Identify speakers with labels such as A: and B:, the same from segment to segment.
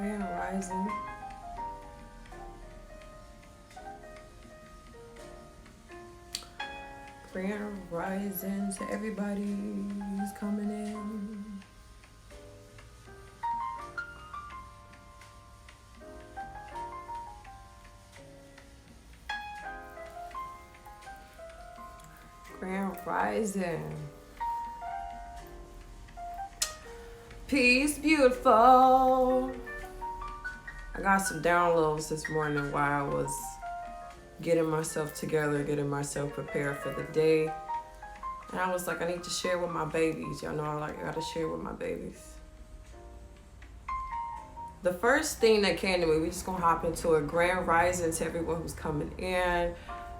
A: Grand Rising. Grand Rising to everybody who's coming in. Grand Rising. Peace, beautiful. I got some downloads this morning while I was getting myself together, getting myself prepared for the day. And I was like, I need to share with my babies. Y'all know I gotta share with my babies. The first thing that came to me, we just gonna hop into a grand rising to everyone who's coming in.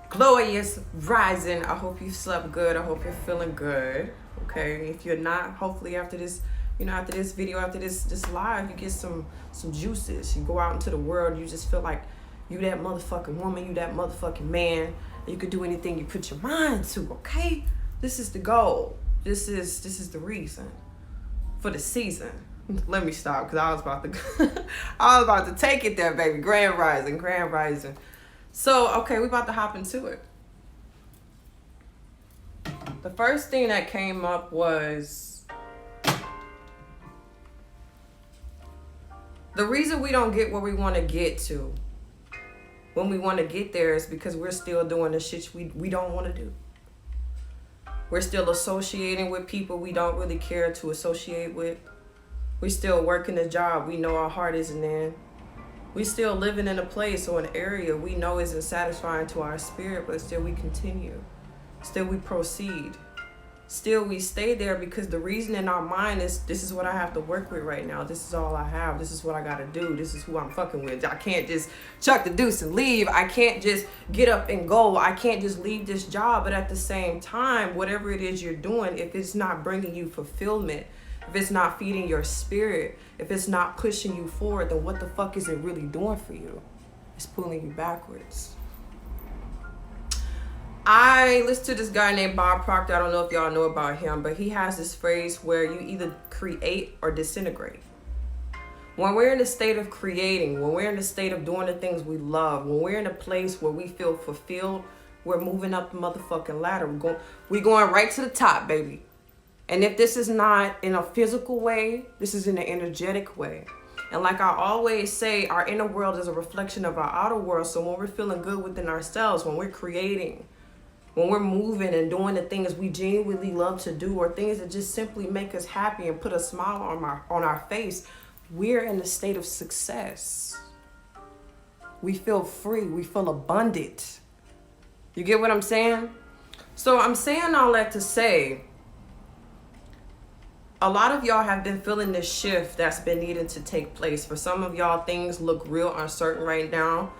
A: Glorious rising. I hope you slept good. I hope you're feeling good. Okay, if you're not, hopefully after this, after this video, after this live, you get some juices. You go out into the world, you just feel like you that motherfucking woman, you that motherfucking man. You could do anything you put your mind to, okay? This is the goal. This is the reason for the season. Let me stop, because I was about to take it there, baby. Grand rising, grand rising. So, okay, we about to hop into it. The first thing that came up was the reason we don't get where we want to get to when we want to get there is because we're still doing the shit we don't want to do. We're still associating with people we don't really care to associate with. We're still working a job we know our heart isn't in. We still living in a place or an area we know isn't satisfying to our spirit, but still we continue. Still we proceed. Still we stay there because the reason in our mind is, this is what I have to work with right now. This is all I have. This is what I gotta do. This is who I'm fucking with. I can't just chuck the deuce and leave. I can't just get up and go. I can't just leave this job. But at the same time, whatever it is you're doing, if it's not bringing you fulfillment, if it's not feeding your spirit, if it's not pushing you forward, then what the fuck is it really doing for you? It's pulling you backwards. I listened to this guy named Bob Proctor. I don't know if y'all know about him, but he has this phrase where you either create or disintegrate. When we're in the state of creating, when we're in the state of doing the things we love, when we're in a place where we feel fulfilled, we're moving up the motherfucking ladder. We're going right to the top, baby. And if this is not in a physical way, this is in an energetic way. And like I always say, our inner world is a reflection of our outer world. So when we're feeling good within ourselves, when we're creating, when we're moving and doing the things we genuinely love to do, or things that just simply make us happy and put a smile on our face, we're in a state of success. We feel free. We feel abundant. You get what I'm saying? So I'm saying all that to say, a lot of y'all have been feeling this shift that's been needing to take place. For some of y'all, things look real uncertain right now.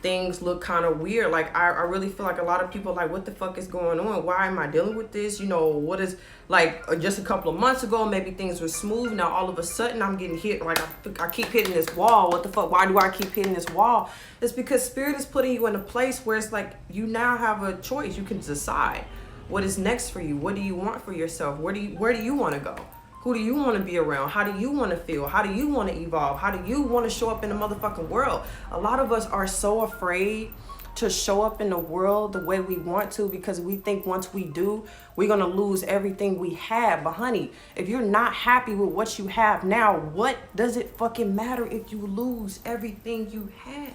A: Things look kind of weird. Like, I really feel like a lot of people are like, what the fuck is going on? Why am I dealing with this? What is, like, just a couple of months ago, maybe things were smooth. Now, all of a sudden, I'm getting hit. Like, I keep hitting this wall. What the fuck? Why do I keep hitting this wall? It's because Spirit is putting you in a place where it's like, you now have a choice. You can decide what is next for you. What do you want for yourself? Where do you want to go? Who do you want to be around? How do you want to feel? How do you want to evolve? How do you want to show up in the motherfucking world? A lot of us are so afraid to show up in the world the way we want to because we think once we do, we're going to lose everything we have. But honey, if you're not happy with what you have now, what does it fucking matter if you lose everything you had?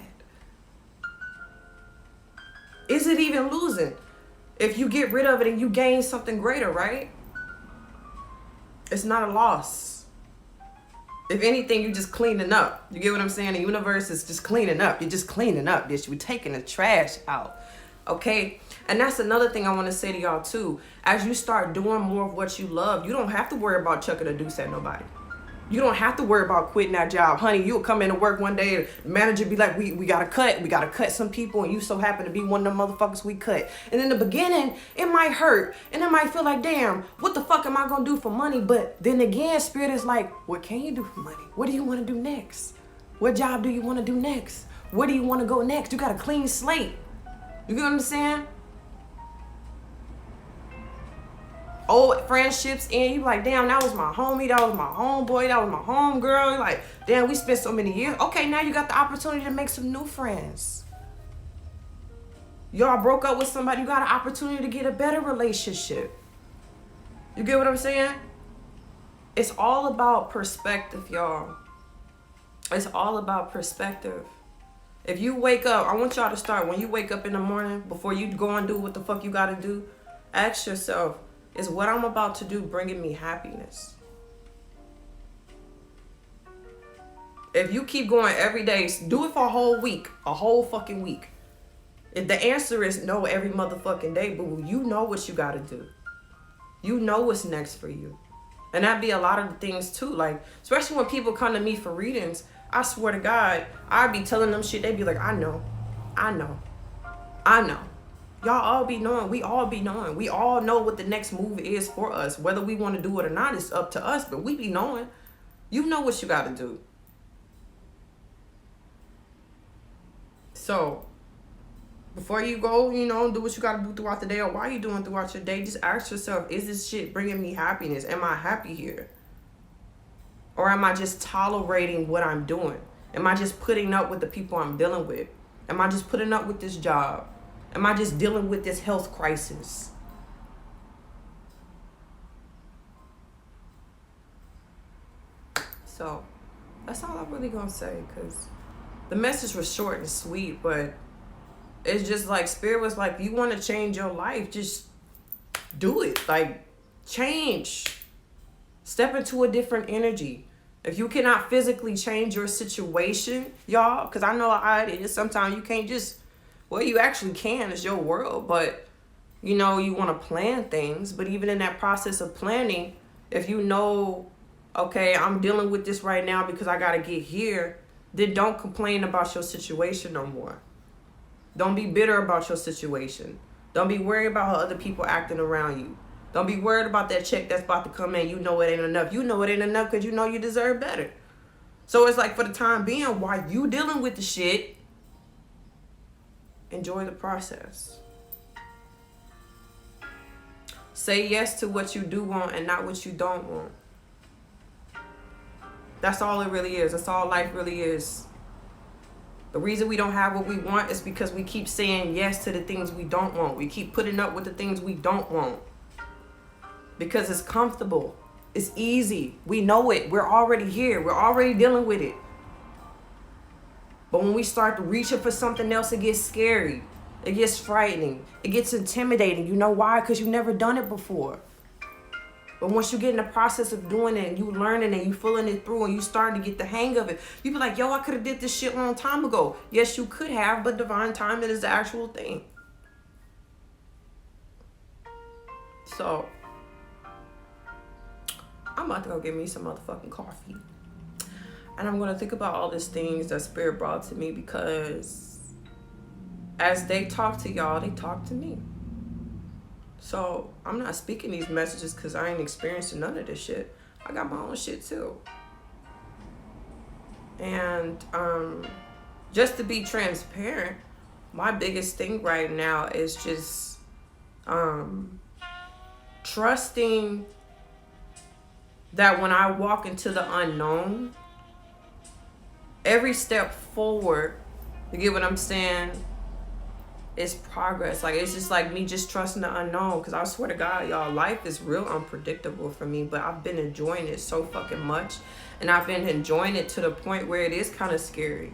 A: Is it even losing? If you get rid of it and you gain something greater, right? It's not a loss. If anything, you're just cleaning up. You get what I'm saying? The universe is just cleaning up. You're just cleaning up, bitch. You're taking the trash out. Okay? And that's another thing I want to say to y'all too. As you start doing more of what you love, you don't have to worry about chucking a deuce at nobody. You don't have to worry about quitting that job. Honey, you'll come into work one day and the manager be like, we gotta cut some people, and you so happen to be one of them motherfuckers we cut. And in the beginning, it might hurt and it might feel like, damn, what the fuck am I gonna do for money? But then again, Spirit is like, what can you do for money? What do you wanna do next? What job do you wanna do next? Where do you wanna go next? You got a clean slate. You get what I'm saying? old friendships in. You be like, damn, that was my homie, that was my homeboy, that was my homegirl. Like, damn, we spent so many years. Okay, now you got the opportunity to make some new friends. Y'all broke up with somebody, you got an opportunity to get a better relationship. You get what I'm saying? It's all about perspective, y'all. It's all about perspective. If you wake up, I want y'all to start, when you wake up in the morning, before you go and do what the fuck you gotta do, ask yourself, is what I'm about to do bringing me happiness? If you keep going every day, do it for a whole week, a whole fucking week. If the answer is no every motherfucking day, boo, you know what you gotta do. You know what's next for you. And that'd be a lot of the things too. Like, especially when people come to me for readings, I swear to God, I'd be telling them shit. They'd be like, I know. Y'all all be knowing. We all be knowing. We all know what the next move is for us. Whether we want to do it or not, it's up to us. But we be knowing. You know what you got to do. So, before you go, do what you got to do throughout the day, or while you doing throughout your day, just ask yourself, is this shit bringing me happiness? Am I happy here? Or am I just tolerating what I'm doing? Am I just putting up with the people I'm dealing with? Am I just putting up with this job? Am I just dealing with this health crisis? So, that's all I'm really gonna say, because the message was short and sweet, but it's just like, Spirit was like, you want to change your life, just do it. Like, change. Step into a different energy. If you cannot physically change your situation, y'all, because I know how it is. Sometimes you can't just, well, you actually can. It's your world. But, you want to plan things. But even in that process of planning, if you know, okay, I'm dealing with this right now because I got to get here, then don't complain about your situation no more. Don't be bitter about your situation. Don't be worried about how other people acting around you. Don't be worried about that check that's about to come in. You know it ain't enough. You know it ain't enough because you know you deserve better. So it's like, for the time being, while you dealing with the shit, enjoy the process. Say yes to what you do want and not what you don't want. That's all it really is. That's all life really is. The reason we don't have what we want is because we keep saying yes to the things we don't want. We keep putting up with the things we don't want. Because it's comfortable. It's easy. We know it. We're already here. We're already dealing with it. But when we start reaching for something else, it gets scary. It gets frightening. It gets intimidating. You know why? Because you've never done it before. But once you get in the process of doing it and you learning and you feeling it through and you starting to get the hang of it, you be like, yo, I could have did this shit a long time ago. Yes, you could have, but divine timing is the actual thing. So, I'm about to go get me some motherfucking coffee. And I'm going to think about all these things that Spirit brought to me, because as they talk to y'all, they talk to me. So I'm not speaking these messages because I ain't experiencing none of this shit. I got my own shit too. And just to be transparent, my biggest thing right now is just trusting that when I walk into the unknown, every step forward, you get what I'm saying, is progress. Like, it's just like me just trusting the unknown, because I swear to God, y'all, life is real unpredictable for me, but I've been enjoying it so fucking much, and I've been enjoying it to the point where it is kind of scary.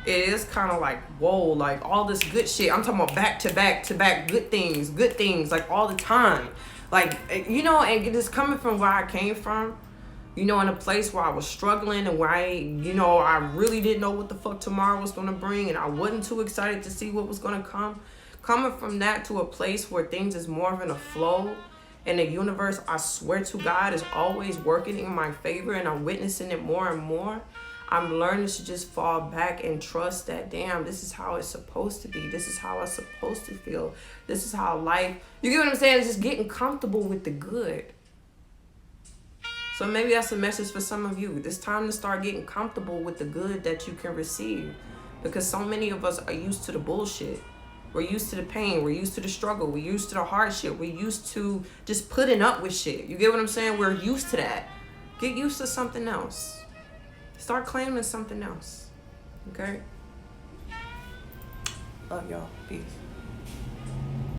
A: It is kind of like, whoa, like all this good shit. I'm talking about back to back to back good things, like all the time. Like, and it is coming from where I came from, in a place where I was struggling and where I really didn't know what the fuck tomorrow was going to bring, and I wasn't too excited to see what was going to come. Coming from that to a place where things is more of in a flow, and the universe, I swear to God, is always working in my favor, and I'm witnessing it more and more. I'm learning to just fall back and trust that, damn, this is how it's supposed to be. This is how I'm supposed to feel. This is how life, you get what I'm saying? It's just getting comfortable with the good. So maybe that's a message for some of you. It's time to start getting comfortable with the good that you can receive. Because so many of us are used to the bullshit. We're used to the pain. We're used to the struggle. We're used to the hardship. We're used to just putting up with shit. You get what I'm saying? We're used to that. Get used to something else. Start claiming something else. Okay? Love y'all. Peace.